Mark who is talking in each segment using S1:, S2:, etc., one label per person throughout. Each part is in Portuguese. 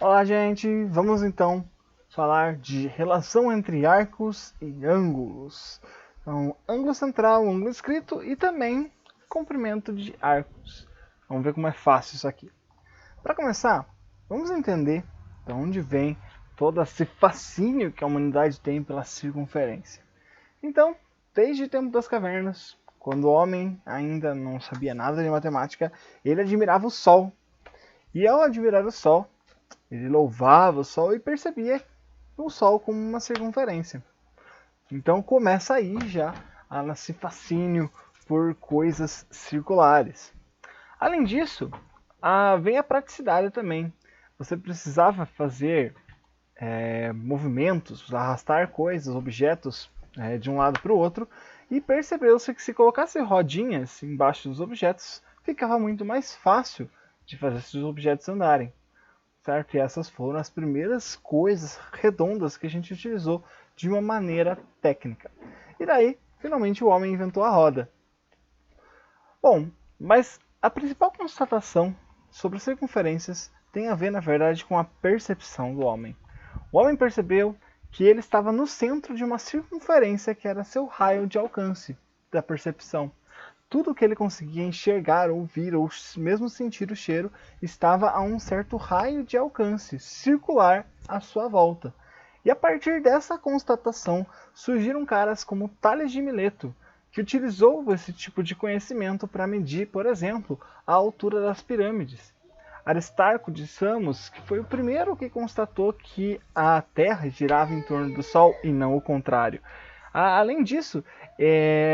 S1: Olá, gente! Vamos então falar de relação entre arcos e ângulos. Então, ângulo central, ângulo escrito e também comprimento de arcos. Vamos ver como é fácil isso aqui. Para começar, vamos entender de onde vem todo esse fascínio que a humanidade tem pela circunferência. Então, desde o tempo das cavernas, quando o homem ainda não sabia nada de matemática, ele admirava o Sol. E ao admirar o Sol, ele louvava o Sol e percebia o Sol como uma circunferência. Então começa aí já a nascer fascínio por coisas circulares. Além disso, vem a praticidade também. Você precisava fazer movimentos, arrastar coisas, objetos de um lado para o outro, e percebeu-se que se colocasse rodinhas embaixo dos objetos, ficava muito mais fácil de fazer esses objetos andarem. Certo? E essas foram as primeiras coisas redondas que a gente utilizou de uma maneira técnica. E daí, finalmente, o homem inventou a roda. Bom, mas a principal constatação sobre as circunferências tem a ver, na verdade, com a percepção do homem. O homem percebeu que ele estava no centro de uma circunferência que era seu raio de alcance da percepção. Tudo que ele conseguia enxergar, ouvir ou mesmo sentir o cheiro estava a um certo raio de alcance circular à sua volta. E a partir dessa constatação surgiram caras como Tales de Mileto, que utilizou esse tipo de conhecimento para medir, por exemplo, a altura das pirâmides. Aristarco de Samos, que foi o primeiro que constatou que a Terra girava em torno do Sol e não o contrário. Além disso,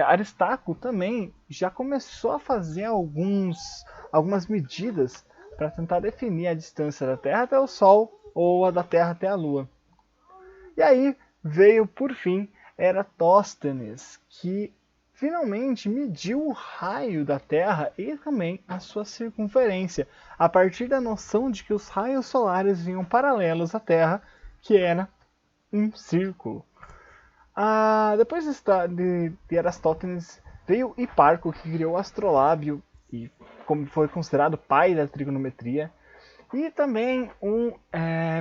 S1: Aristarco também já começou a fazer algumas medidas para tentar definir a distância da Terra até o Sol ou a da Terra até a Lua. E aí veio, por fim, Eratóstenes, que finalmente mediu o raio da Terra e também a sua circunferência, a partir da noção de que os raios solares vinham paralelos à Terra, que era um círculo. Depois de Aristóteles, veio Hiparco, que criou o astrolábio e como foi considerado pai da trigonometria, e também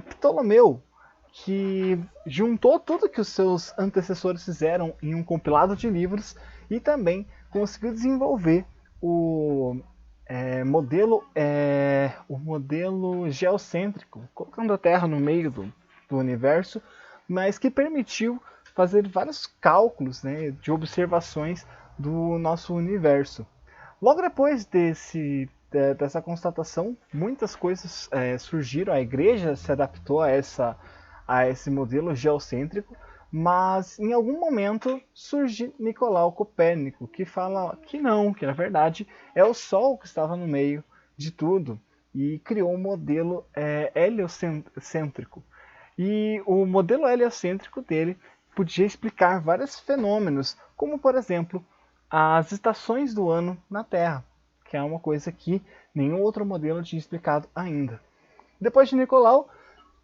S1: Ptolomeu, que juntou tudo que os seus antecessores fizeram em um compilado de livros e também conseguiu desenvolver o modelo geocêntrico, colocando a Terra no meio do universo, mas que permitiu fazer vários cálculos, né, de observações do nosso universo. Logo depois dessa constatação, muitas coisas surgiram, a igreja se adaptou a esse modelo geocêntrico, mas em algum momento surge Nicolau Copérnico, que fala que não, que na verdade é o Sol que estava no meio de tudo, e criou um modelo heliocêntrico. E o modelo heliocêntrico dele podia explicar vários fenômenos, como por exemplo as estações do ano na Terra, que é uma coisa que nenhum outro modelo tinha explicado ainda. Depois de Nicolau,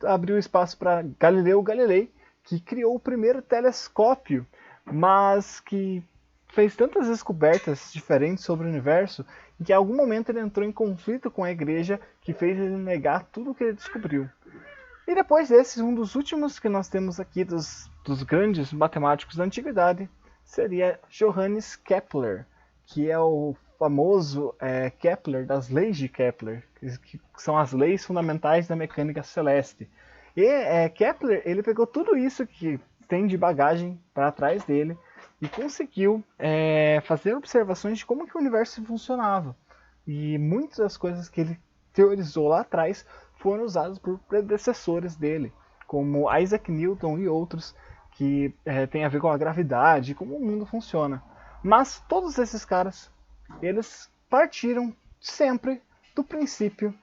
S1: abriu espaço para Galileu Galilei, que criou o primeiro telescópio, mas que fez tantas descobertas diferentes sobre o universo que em algum momento ele entrou em conflito com a igreja, que fez ele negar tudo o que ele descobriu. E depois desses, um dos últimos que nós temos aqui dos grandes matemáticos da antiguidade seria Johannes Kepler, que é o famoso Kepler, das leis de Kepler, que são as leis fundamentais da mecânica celeste. E Kepler, ele pegou tudo isso que tem de bagagem para trás dele e conseguiu fazer observações de como que o universo funcionava. E muitas das coisas que ele teorizou lá atrás foram usadas por predecessores dele, como Isaac Newton e outros, que têm a ver com a gravidade, como o mundo funciona. Mas todos esses caras, eles partiram sempre do princípio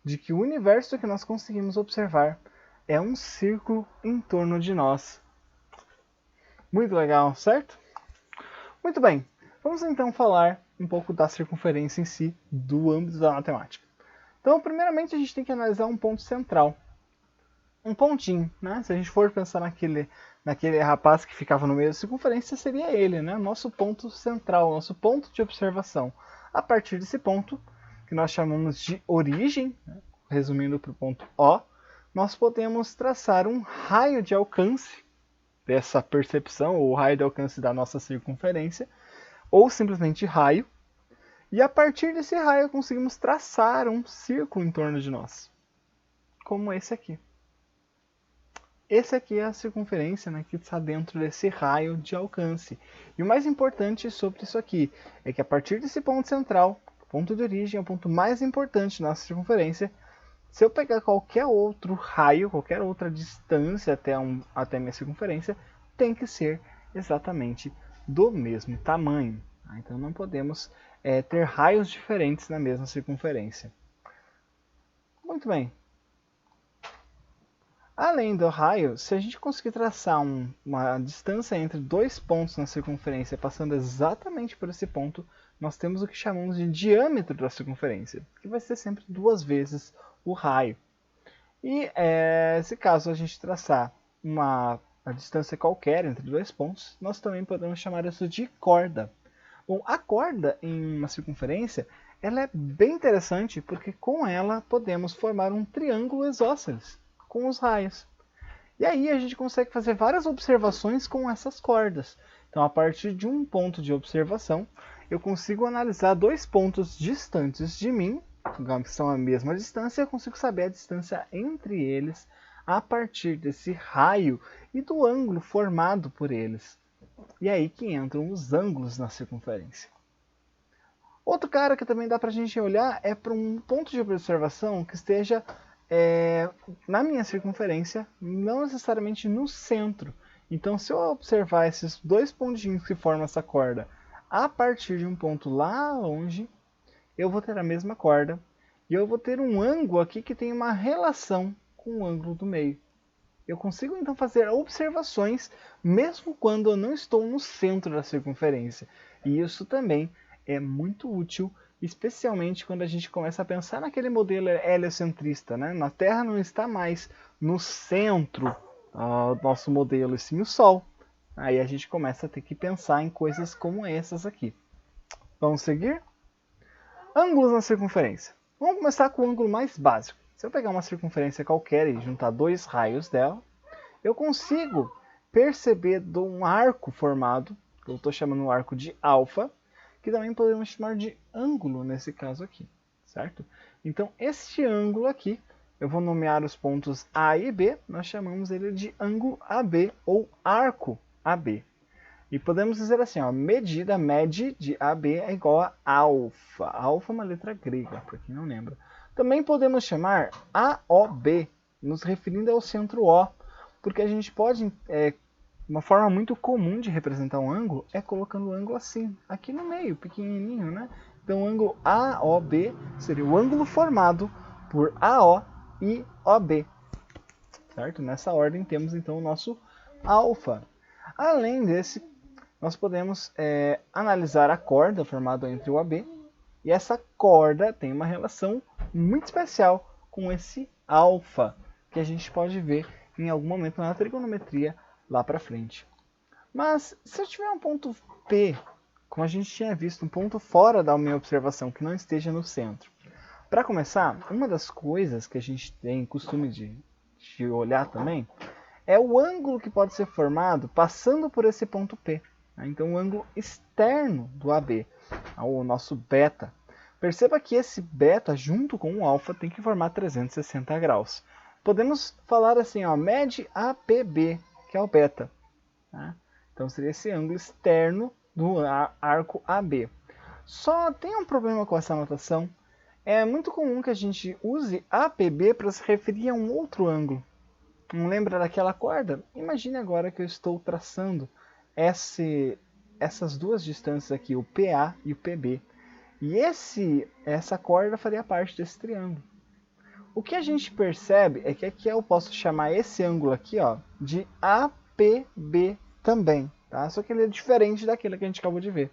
S1: de que o universo que nós conseguimos observar é um círculo em torno de nós. Muito legal, certo? Muito bem, vamos então falar um pouco da circunferência em si, do âmbito da matemática. Então, primeiramente, a gente tem que analisar um ponto central. Um pontinho, né? Se a gente for pensar naquele rapaz que ficava no meio da circunferência, seria ele, né? Nosso ponto central, nosso ponto de observação. A partir desse ponto, que nós chamamos de origem, né? Resumindo para o ponto O, nós podemos traçar um raio de alcance dessa percepção, ou raio de alcance da nossa circunferência, ou simplesmente raio, e a partir desse raio conseguimos traçar um círculo em torno de nós, como esse aqui. Esse aqui é a circunferência, né, que está dentro desse raio de alcance. E o mais importante sobre isso aqui é que a partir desse ponto central, o ponto de origem é o ponto mais importante da nossa circunferência. Se eu pegar qualquer outro raio, qualquer outra distância até minha circunferência, tem que ser exatamente do mesmo tamanho. Tá? Então não podemos ter raios diferentes na mesma circunferência. Muito bem. Além do raio, se a gente conseguir traçar uma distância entre dois pontos na circunferência, passando exatamente por esse ponto, nós temos o que chamamos de diâmetro da circunferência, que vai ser sempre 2 vezes o raio. E se caso a gente traçar uma distância qualquer entre dois pontos, nós também podemos chamar isso de corda. Bom, a corda em uma circunferência ela é bem interessante porque com ela podemos formar um triângulo isósceles com os raios. E aí a gente consegue fazer várias observações com essas cordas. Então, a partir de um ponto de observação, eu consigo analisar dois pontos distantes de mim, que são a mesma distância, eu consigo saber a distância entre eles a partir desse raio e do ângulo formado por eles. E aí que entram os ângulos na circunferência. Outro cara que também dá para a gente olhar é para um ponto de observação que esteja na minha circunferência, não necessariamente no centro. Então, se eu observar esses dois pontinhos que formam essa corda a partir de um ponto lá longe, eu vou ter a mesma corda e eu vou ter um ângulo aqui que tem uma relação com o ângulo do meio. Eu consigo então fazer observações mesmo quando eu não estou no centro da circunferência. E isso também é muito útil, especialmente quando a gente começa a pensar naquele modelo heliocentrista, né? Na Terra não está mais no centro do nosso modelo, e sim o Sol. Aí a gente começa a ter que pensar em coisas como essas aqui. Vamos seguir? Ângulos na circunferência. Vamos começar com o ângulo mais básico. Se eu pegar uma circunferência qualquer e juntar dois raios dela, eu consigo perceber de um arco formado, que eu estou chamando o arco de alfa, que também podemos chamar de ângulo nesse caso aqui, certo? Então, este ângulo aqui, eu vou nomear os pontos A e B, nós chamamos ele de ângulo AB ou arco AB. E podemos dizer assim, ó, medida MED de AB é igual a alfa. Alfa é uma letra grega, para quem não lembra. Também podemos chamar AOB, nos referindo ao centro O, porque a gente pode, uma forma muito comum de representar um ângulo é colocando o ângulo assim, aqui no meio, pequenininho, né? Então o ângulo AOB seria o ângulo formado por AO e OB, certo? Nessa ordem temos então o nosso alfa. Além desse, nós podemos analisar a corda formada entre o AB, e essa corda tem uma relação muito especial com esse alfa, que a gente pode ver em algum momento na trigonometria lá para frente. Mas se eu tiver um ponto P, como a gente tinha visto, um ponto fora da minha observação, que não esteja no centro. Para começar, uma das coisas que a gente tem costume de olhar também é o ângulo que pode ser formado passando por esse ponto P. Então, o ângulo externo do AB, o nosso beta. Perceba que esse beta, junto com o alfa, tem que formar 360 graus. Podemos falar assim, ó, MED APB, que é o beta. Tá? Então, seria esse ângulo externo do arco AB. Só tem um problema com essa notação. É muito comum que a gente use APB para se referir a um outro ângulo. Não lembra daquela corda? Imagine agora que eu estou traçando essas duas distâncias aqui, o PA e o PB. E essa corda faria parte desse triângulo. O que a gente percebe é que aqui eu posso chamar esse ângulo aqui, ó, de APB também, tá? Só que ele é diferente daquele que a gente acabou de ver.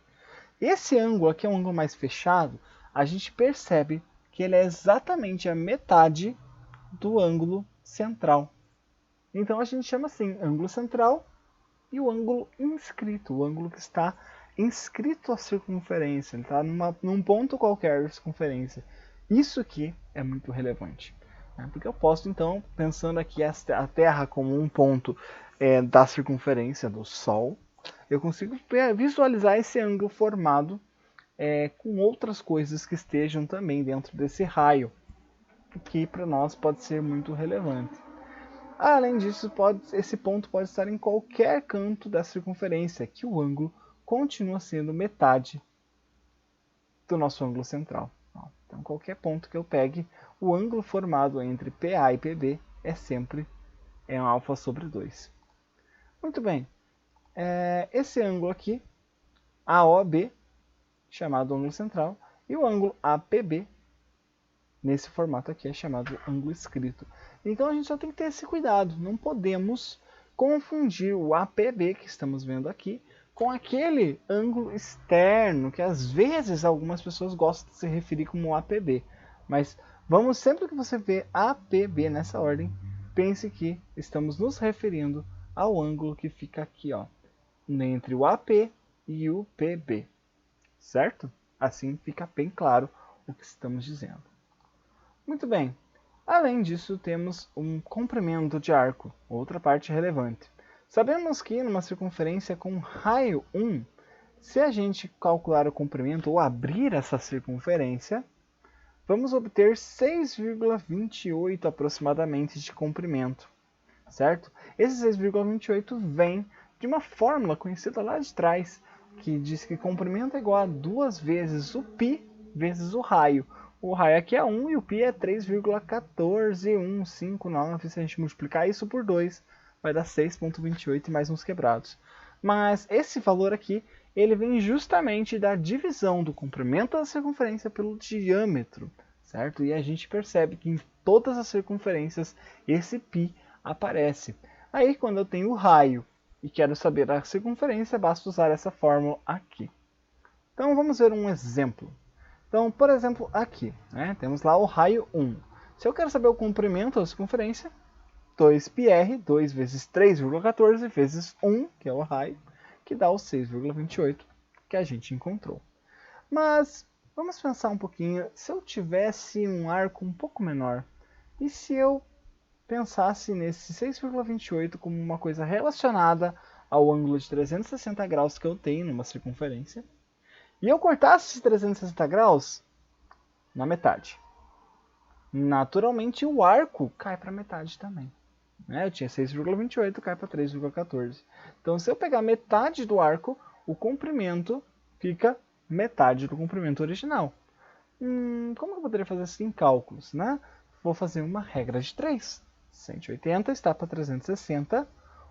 S1: Esse ângulo aqui é um ângulo mais fechado, a gente percebe que ele é exatamente a metade do ângulo central. Então a gente chama assim, ângulo central e o ângulo inscrito, o ângulo que está inscrito à circunferência, ele está num ponto qualquer da circunferência. Isso aqui é muito relevante. né? Porque eu posso, então, pensando aqui a Terra como um ponto da circunferência do Sol, eu consigo visualizar esse ângulo formado com outras coisas que estejam também dentro desse raio, que para nós pode ser muito relevante. Além disso, esse ponto pode estar em qualquer canto da circunferência, que o ângulo continua sendo metade do nosso ângulo central. Então, qualquer ponto que eu pegue, o ângulo formado entre PA e PB é sempre um alfa sobre 2. Muito bem. Esse ângulo aqui, AOB, chamado ângulo central, e o ângulo APB, nesse formato aqui, é chamado ângulo escrito. Então, a gente só tem que ter esse cuidado. Não podemos confundir o APB que estamos vendo aqui com aquele ângulo externo, que às vezes algumas pessoas gostam de se referir como APB. Mas vamos, sempre que você vê APB nessa ordem, pense que estamos nos referindo ao ângulo que fica aqui, ó, entre o AP e o PB. Certo? Assim fica bem claro o que estamos dizendo. Muito bem. Além disso, temos um comprimento de arco, outra parte relevante. Sabemos que numa circunferência com raio 1, se a gente calcular o comprimento ou abrir essa circunferência, vamos obter 6,28 aproximadamente de comprimento, certo? Esse 6,28 vem de uma fórmula conhecida lá de trás, que diz que comprimento é igual a 2 vezes o π vezes o raio. O raio aqui é 1 e o π é 3,14159. Se a gente multiplicar isso por 2, vai dar 6,28 e mais uns quebrados. Mas esse valor aqui, ele vem justamente da divisão do comprimento da circunferência pelo diâmetro, certo? E a gente percebe que em todas as circunferências esse π aparece. Aí, quando eu tenho o raio e quero saber a circunferência, basta usar essa fórmula aqui. Então, vamos ver um exemplo. Então, por exemplo, aqui, né, temos lá o raio 1. Se eu quero saber o comprimento da circunferência, 2πr, 2 vezes 3,14 vezes 1, que é o raio, que dá o 6,28 que a gente encontrou. Mas vamos pensar um pouquinho, se eu tivesse um arco um pouco menor, e se eu pensasse nesse 6,28 como uma coisa relacionada ao ângulo de 360 graus que eu tenho numa circunferência, e eu cortasse esses 360 graus na metade. Naturalmente o arco cai para metade também. Eu tinha 6,28, cai para 3,14. Então, se eu pegar metade do arco, o comprimento fica metade do comprimento original. Como eu poderia fazer isso em cálculos, né? Vou fazer uma regra de 3. 180 está para 360.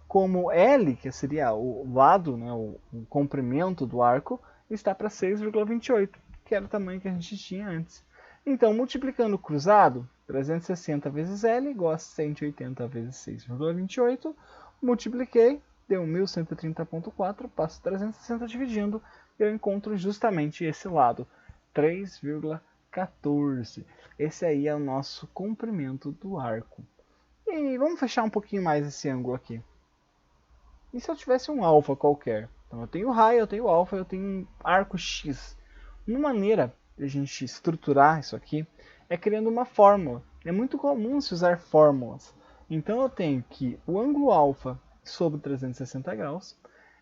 S1: Como L, que seria o lado, né, o comprimento do arco, está para 6,28, que era o tamanho que a gente tinha antes. Então, multiplicando o cruzado, 360 vezes L igual a 180 vezes 6,28. Multipliquei, deu 1130,4, passo 360 dividindo, e eu encontro justamente esse lado, 3,14. Esse aí é o nosso comprimento do arco. E vamos fechar um pouquinho mais esse ângulo aqui. E se eu tivesse um alfa qualquer? Então eu tenho raio, eu tenho alfa, eu tenho um arco X. Uma maneira de a gente estruturar isso aqui é criando uma fórmula. É muito comum se usar fórmulas. Então eu tenho que o ângulo alfa sobre 360 graus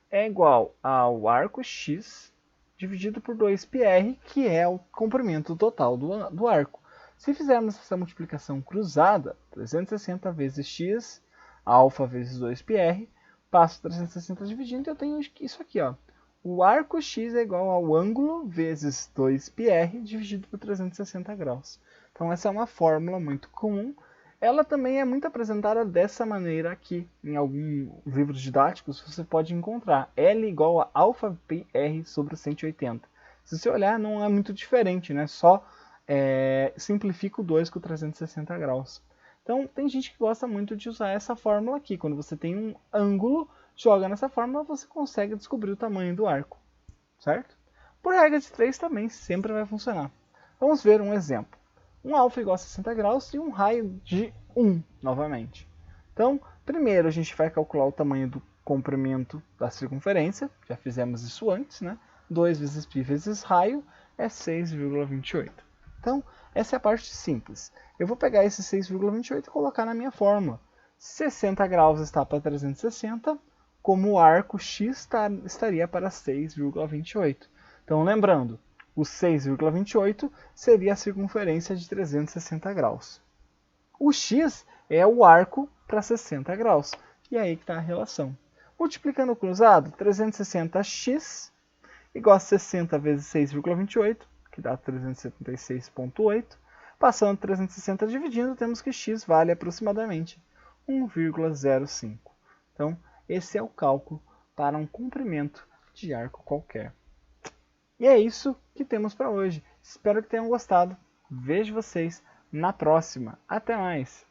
S1: é igual ao arco X dividido por 2πr, que é o comprimento total do arco. Se fizermos essa multiplicação cruzada, 360 vezes x, alfa vezes 2πr, passo 360 dividindo e eu tenho isso aqui, ó. O arco X é igual ao ângulo vezes 2πr dividido por 360 graus. Então essa é uma fórmula muito comum. Ela também é muito apresentada dessa maneira aqui. Em alguns livros didáticos você pode encontrar L igual a alfa πr sobre 180. Se você olhar, não é muito diferente, né? Só simplifica o 2 com 360 graus. Então, tem gente que gosta muito de usar essa fórmula aqui. Quando você tem um ângulo, joga nessa fórmula, você consegue descobrir o tamanho do arco, certo? Por regra de 3 também sempre vai funcionar. Vamos ver um exemplo. Um alfa igual a 60 graus e um raio de 1, novamente. Então, primeiro a gente vai calcular o tamanho do comprimento da circunferência. Já fizemos isso antes, né? 2 vezes π vezes raio é 6,28. Então, Essa é a parte simples. Eu vou pegar esse 6,28 e colocar na minha fórmula. 60 graus está para 360, como o arco x estaria para 6,28. Então, lembrando, o 6,28 seria a circunferência de 360 graus. O x é o arco para 60 graus. E aí que está a relação. Multiplicando o cruzado, 360x igual a 60 vezes 6,28, que dá 376,8. Passando 360 dividindo, temos que x vale aproximadamente 1,05. Então, esse é o cálculo para um comprimento de arco qualquer. E é isso que temos para hoje. Espero que tenham gostado. Vejo vocês na próxima. Até mais!